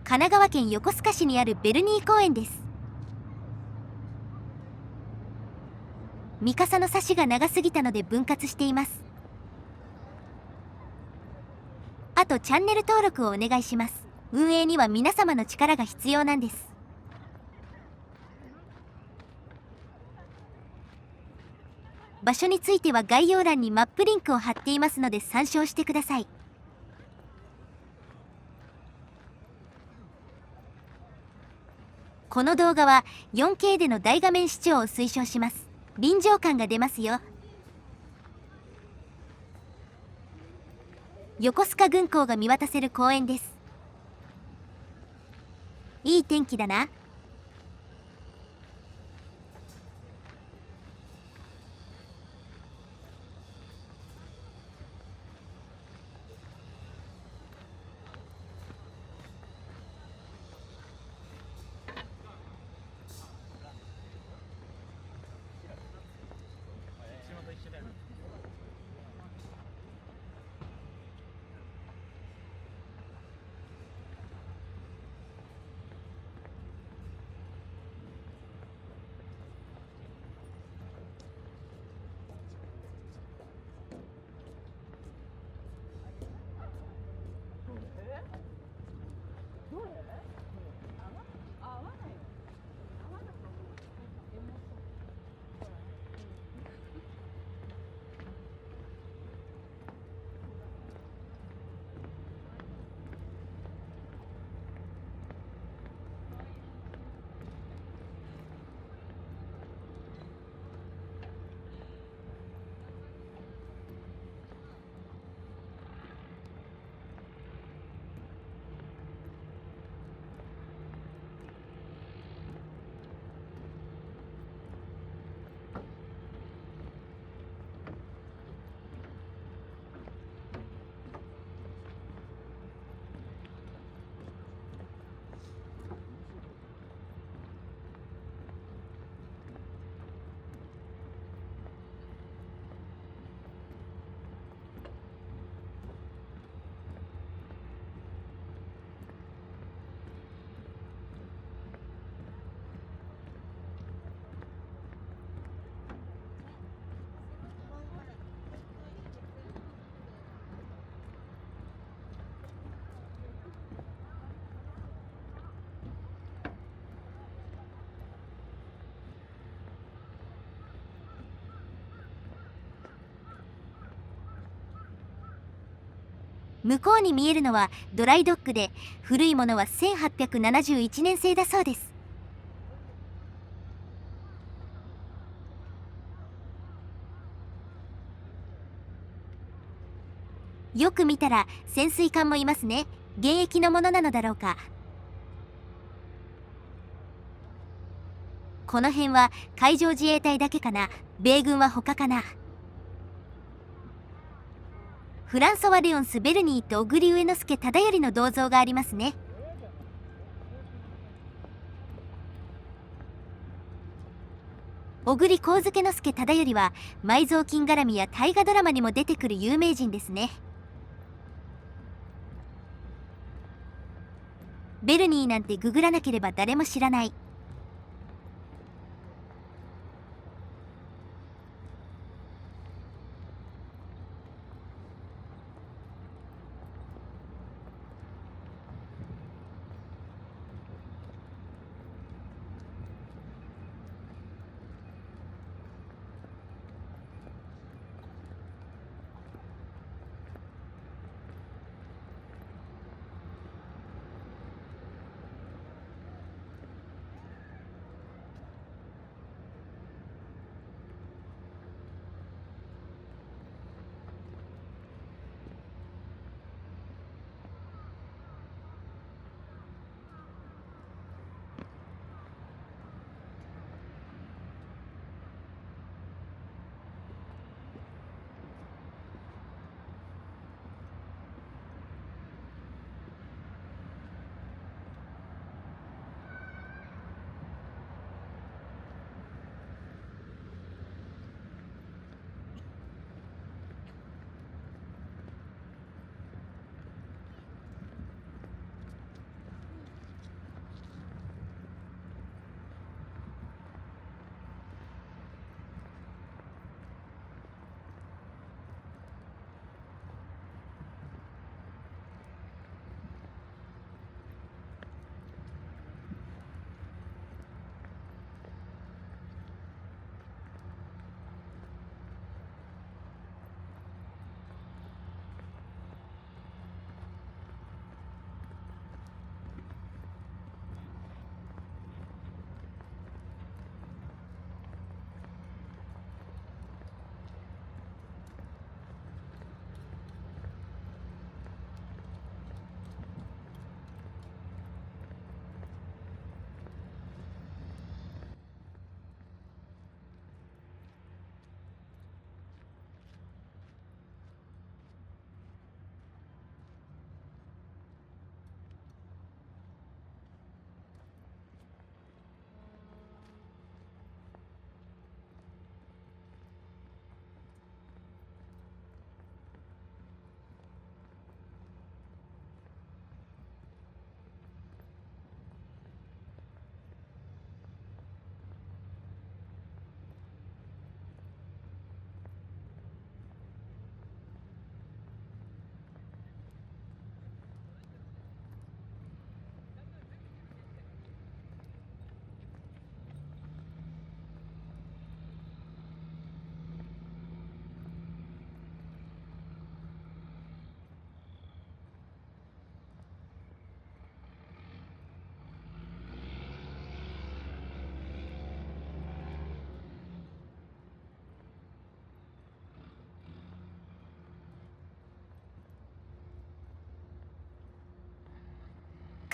神奈川県横須賀市にあるベルニー公園です。ミカサのサシが長すぎたので分割しています。あとチャンネル登録をお願いします。運営には皆様の力が必要なんです。場所については概要欄にマップリンクを貼っていますので参照してください。この動画は 4K での大画面視聴を推奨します。臨場感が出ますよ。横須賀軍港が見渡せる公園です。いい天気だな。向こうに見えるのはドライドッグで、古いものは1871年製だそうです。よく見たら潜水艦もいますね。現役のものなのだろうか。この辺は海上自衛隊だけかな。米軍は他かな。フランソワ・レオンス・ベルニーと小栗上之助忠頼の銅像がありますね。小栗上野介忠頼は埋蔵金絡みや大河ドラマにも出てくる有名人ですね。ベルニーなんてググらなければ誰も知らない。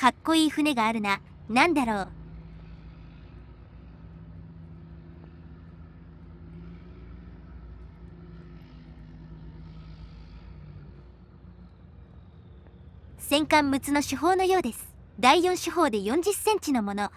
かっこいい船があるな。なんだろう。戦艦陸奥の主砲のようです。第4主砲で40センチのもの。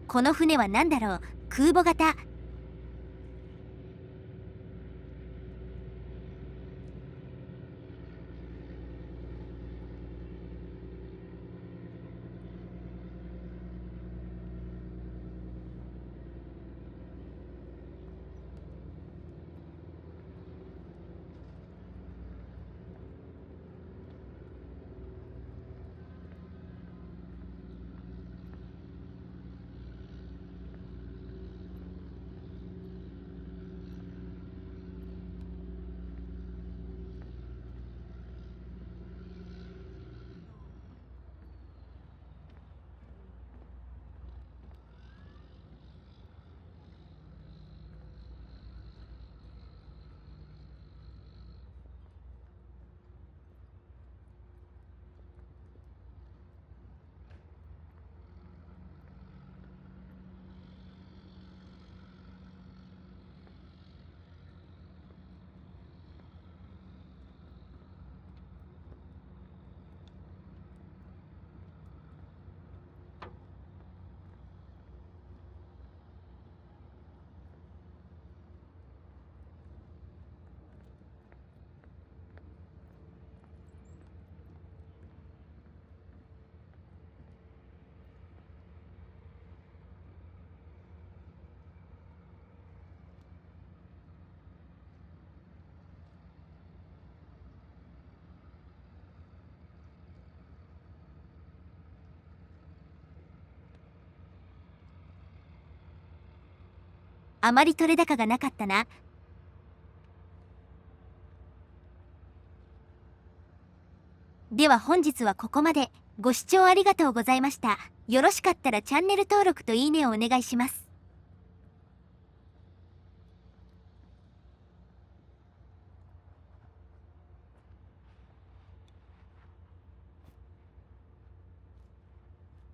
この船は何だろう。空母型。あまり取れ高がなかったな。では本日はここまで。ご視聴ありがとうございました。よろしかったらチャンネル登録といいねをお願いします。